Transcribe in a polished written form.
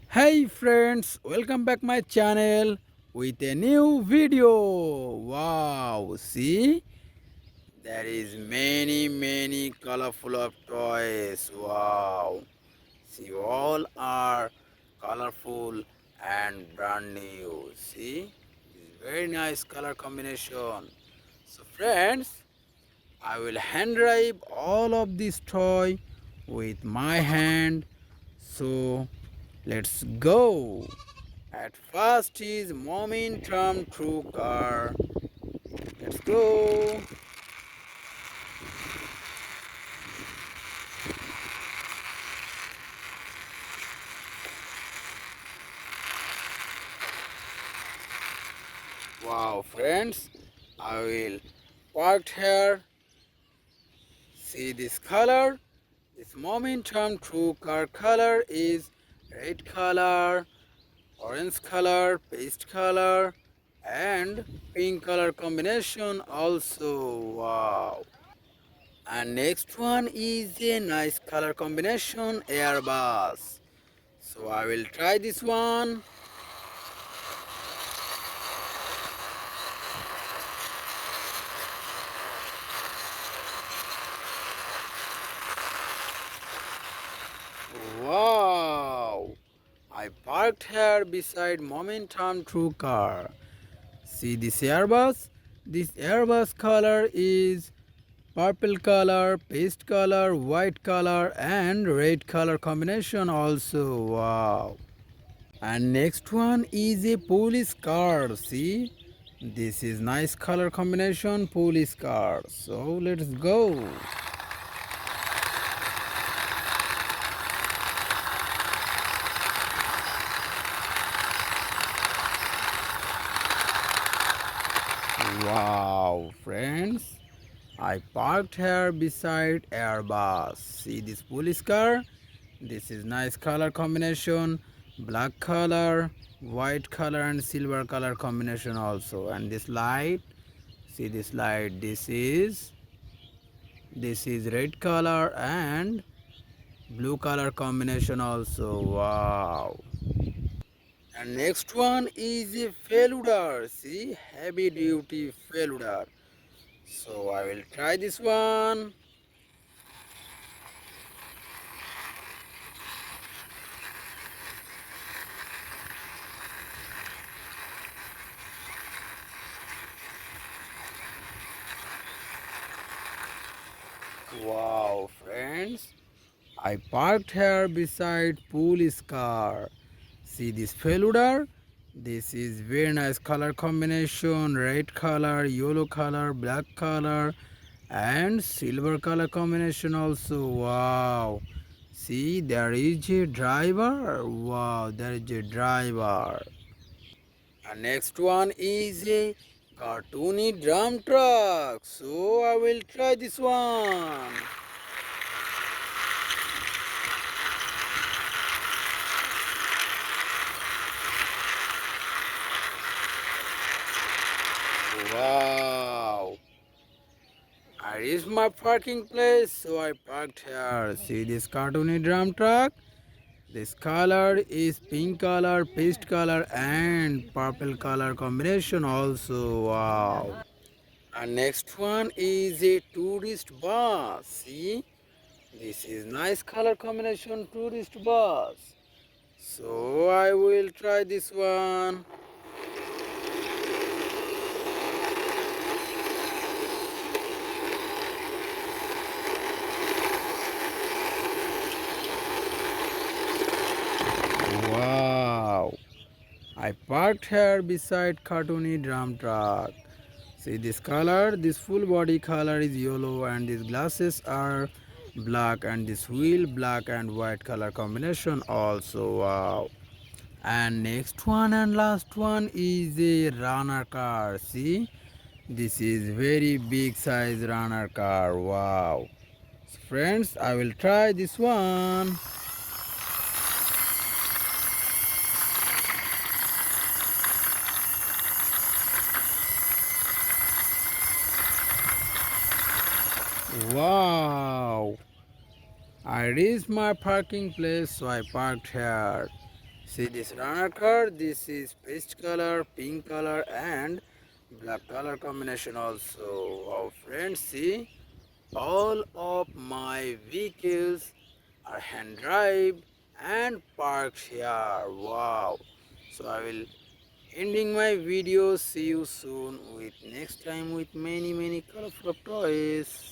Hey friends, welcome back my channel with a new video. Wow, see? There is many colorful of toys. Wow. See, all are colorful and brand new. See? It's very nice color combination. So friends, I will hand drive all of this toy with my hand. So let's go. At first is momentum through car. Let's go. Wow, friends, I will park here. See this color. This momentum through car color is red color, orange color, paste color, and pink color combination also. Wow. And next one is a nice color combination airbus. So I will try this one. Wow! I parked here beside momentum true car. See this airbus? This airbus color is purple color, paste color, white color and red color combination also. Wow! And next one is a police car. See? This is nice color combination police car. So let's go. Wow, friends. I parked here beside Airbus. See this police car? This is nice color combination. Black color, white color and silver color combination also. And this light, see this light, this is red color and blue color combination also. Wow. And next one is a failure. See, heavy duty failure. So I will try this one. Wow, friends. I parked here beside police car. See this failure? This is very nice color combination. Red color, yellow color, black color and silver color combination also. Wow. See, there is a driver. Wow, there is a driver. And next one is a cartoony drum truck. So I will try this one. Wow. I reached my parking place, so I parked here. See this cartoony drum truck? This color is pink color, paste color and purple color combination also. Wow. And next one is a tourist bus. See? This is nice color combination tourist bus. So I will try this one. Wow. I parked here beside cartoony drum truck. See this color, this full body color is yellow and these glasses are black and this wheel black and white color combination also. Wow. And next one and last one is a runner car. See, this is very big size runner car. Wow. So friends, I will try this one. Wow. I reached my parking place, so I parked here. See this runner car, this is paste color, pink color and black color combination also. Wow friends, see all of my vehicles are hand drive and parked here. Wow. So I will ending my video. See you soon with next time with many colorful toys.